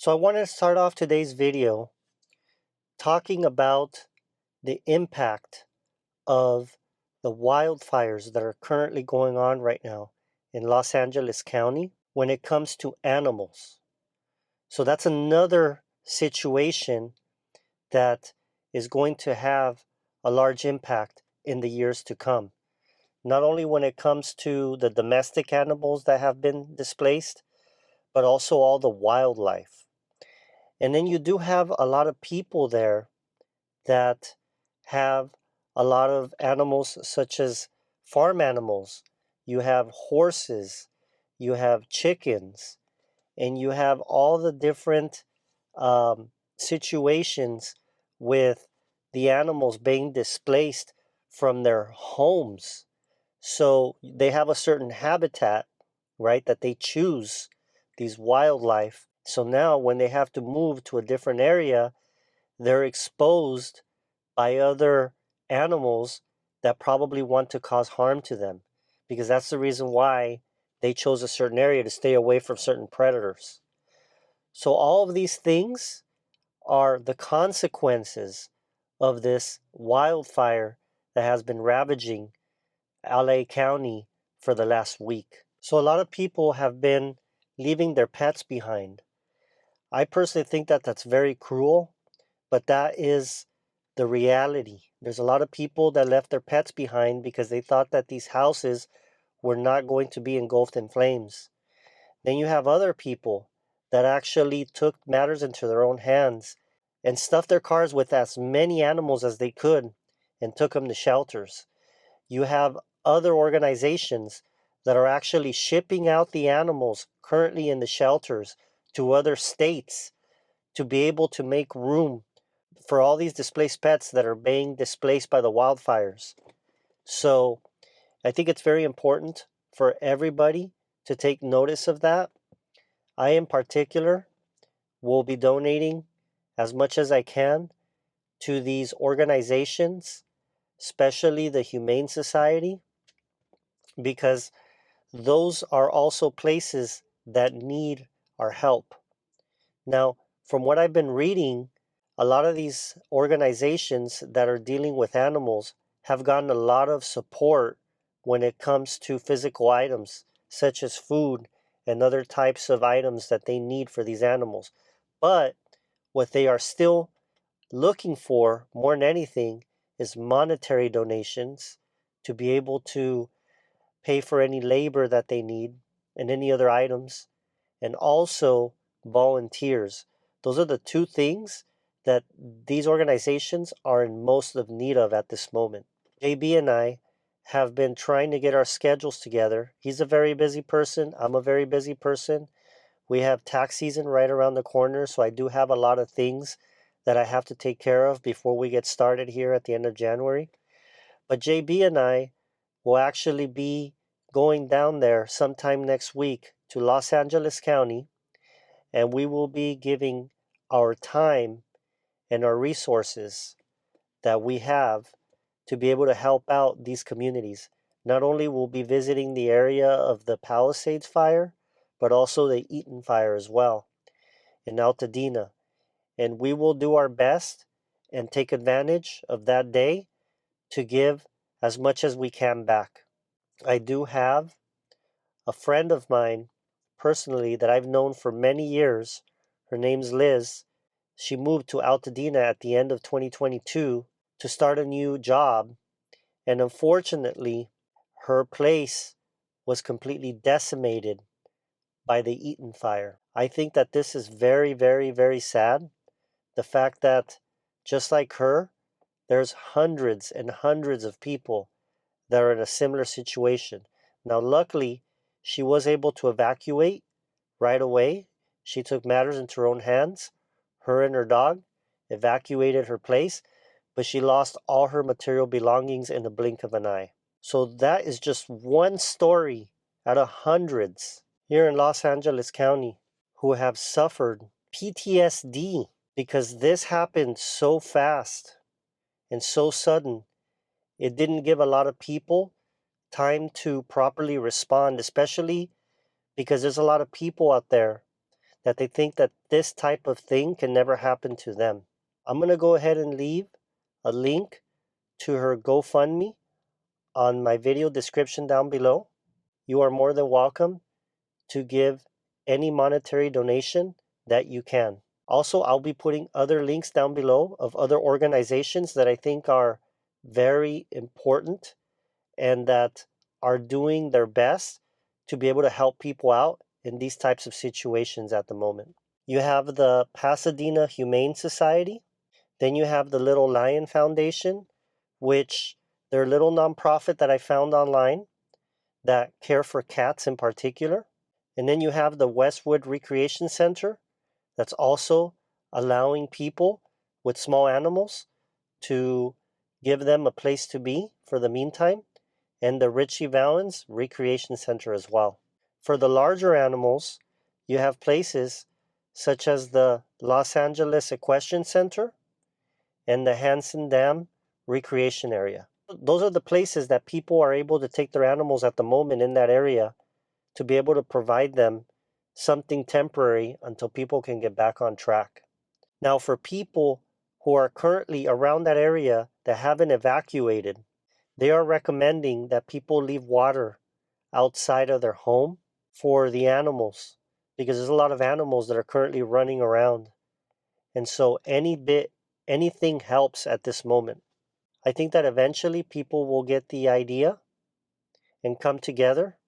So I wanted to start off today's video talking about the impact of the wildfires that are currently going on right now in Los Angeles County when it comes to animals. So that's another situation that is going to have a large impact in the years to come. Not only when it comes to the domestic animals that have been displaced, but also all the wildlife. And then you do have a lot of people there that have a lot of animals, such as farm animals. You have horses, you have chickens, and you have all the different situations with the animals being displaced from their homes. So they have a certain habitat, right, that they choose, these wildlife. So now when they have to move to a different area, they're exposed by other animals that probably want to cause harm to them, because that's the reason why they chose a certain area to stay away from certain predators. So all of these things are the consequences of this wildfire that has been ravaging LA County for the last week. So a lot of people have been leaving their pets behind. I personally think that that's very cruel, but that is the reality. There's a lot of people that left their pets behind because they thought that these houses were not going to be engulfed in flames. Then you have other people that actually took matters into their own hands and stuffed their cars with as many animals as they could and took them to shelters. You have other organizations that are actually shipping out the animals currently in the shelters to other states to be able to make room for all these displaced pets that are being displaced by the wildfires. So I think it's very important for everybody to take notice of that. I, in particular, will be donating as much as I can to these organizations, especially the Humane Society, because those are also places that need our help. Now, from what I've been reading, a lot of these organizations that are dealing with animals have gotten a lot of support when it comes to physical items, such as food and other types of items that they need for these animals. But what they are still looking for more than anything is monetary donations to be able to pay for any labor that they need and any other items, and also volunteers. Those are the two things that these organizations are in most of need of at this moment. JB and I have been trying to get our schedules together. He's a very busy person. I'm a very busy person. We have tax season right around the corner, so I do have a lot of things that I have to take care of before we get started here at the end of January. But JB and I will actually be going down there sometime next week to Los Angeles County, and we will be giving our time and our resources that we have to be able to help out these communities. Not only will we be visiting the area of the Palisades fire, but also the Eaton fire as well in Altadena. And we will do our best and take advantage of that day to give as much as we can back. I do have a friend of mine personally that I've known for many years. Her name's Liz. She moved to Altadena at the end of 2022 to start a new job, and unfortunately, her place was completely decimated by the Eaton fire. I think that this is very, very, very sad. The fact that, just like her, there's hundreds and hundreds of people that are in a similar situation. Now, luckily, she was able to evacuate right away. She took matters into her own hands. Her and her dog evacuated her place, but she lost all her material belongings in the blink of an eye. So that is just one story out of hundreds here in Los Angeles County who have suffered PTSD because this happened so fast and so sudden. It didn't give a lot of people time to properly respond, especially because there's a lot of people out there that they think that this type of thing can never happen to them. I'm going to go ahead and leave a link to her GoFundMe on my video description down below. You are more than welcome to give any monetary donation that you can. Also, I'll be putting other links down below of other organizations that I think are very important and that are doing their best to be able to help people out in these types of situations at the moment. You have the Pasadena Humane Society. Then you have the Little Lion Foundation, which they're a little nonprofit that I found online that care for cats in particular. And then you have the Westwood Recreation Center that's also allowing people with small animals to give them a place to be for the meantime, and the Richie Valens Recreation Center as well. For the larger animals, you have places such as the Los Angeles Equestrian Center and the Hanson Dam Recreation Area. Those are the places that people are able to take their animals at the moment in that area to be able to provide them something temporary until people can get back on track. Now, for people who are currently around that area that haven't evacuated, they are recommending that people leave water outside of their home for the animals, because there's a lot of animals that are currently running around. And so anything helps at this moment. I think that eventually people will get the idea and come together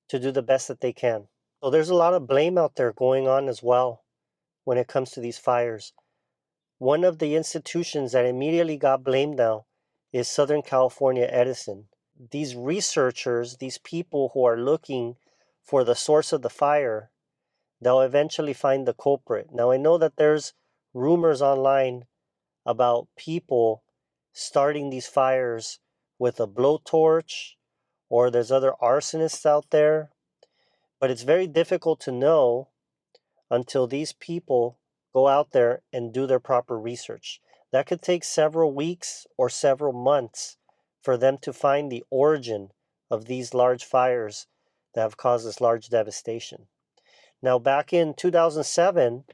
to do the best that they can. So there's a lot of blame out there going on as well when it comes to these fires. One of the institutions that immediately got blamed now is Southern California Edison. These researchers, these people who are looking for the source of the fire, they'll eventually find the culprit. Now, I know that there's rumors online about people starting these fires with a blowtorch, or there's other arsonists out there, but it's very difficult to know until these people go out there and do their proper research. That could take several weeks or several months for them to find the origin of these large fires that have caused this large devastation. Now, back in 2007,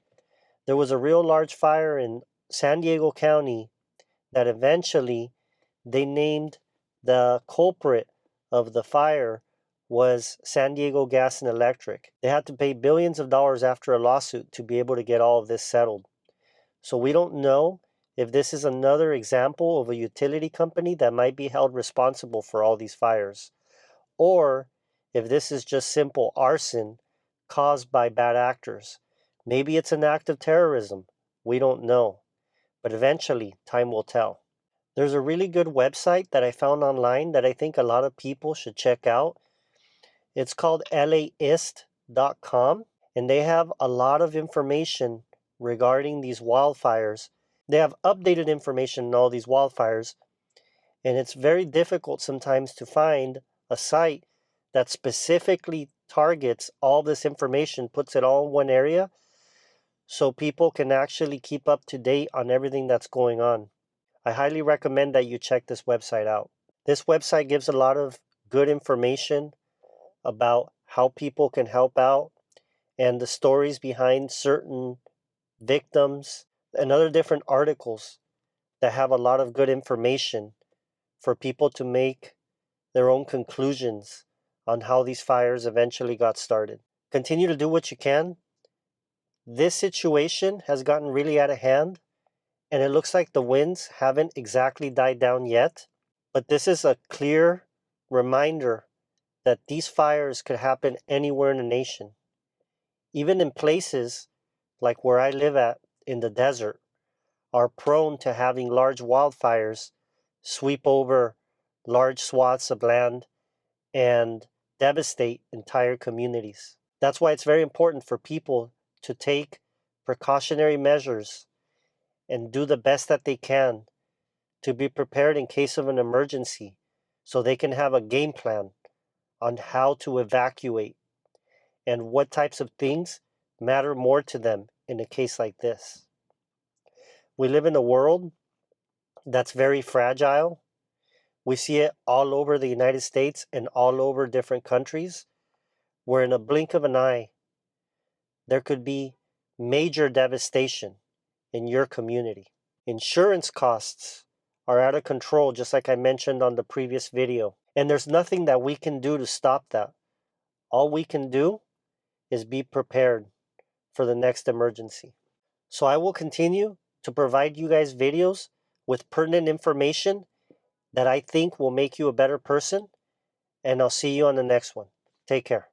there was a real large fire in San Diego County that eventually they named the culprit of the fire was San Diego Gas and Electric. They had to pay billions of dollars after a lawsuit to be able to get all of this settled. So we don't know if this is another example of a utility company that might be held responsible for all these fires, or if this is just simple arson caused by bad actors. Maybe it's an act of terrorism. We don't know. But eventually, time will tell. There's a really good website that I found online that I think a lot of people should check out. It's called laist.com, and they have a lot of information regarding these wildfires. They have updated information on all these wildfires, and it's very difficult sometimes to find a site that specifically targets all this information, puts it all in one area, so people can actually keep up to date on everything that's going on. I highly recommend that you check this website out. This website gives a lot of good information about how people can help out and the stories behind certain victims and other different articles that have a lot of good information for people to make their own conclusions on how these fires eventually got started. Continue to do what you can. This situation has gotten really out of hand, and it looks like the winds haven't exactly died down yet, but this is a clear reminder that these fires could happen anywhere in the nation. Even in places like where I live at in the desert are prone to having large wildfires sweep over large swaths of land and devastate entire communities. That's why it's very important for people to take precautionary measures and do the best that they can to be prepared in case of an emergency, so they can have a game plan on how to evacuate and what types of things matter more to them in a case like this. We live in a world that's very fragile. We see it all over the United States and all over different countries, where in a blink of an eye, there could be major devastation in your community. Insurance costs are out of control, just like I mentioned on the previous video. And there's nothing that we can do to stop that. All we can do is be prepared for the next emergency. So I will continue to provide you guys videos with pertinent information that I think will make you a better person. And I'll see you on the next one. Take care.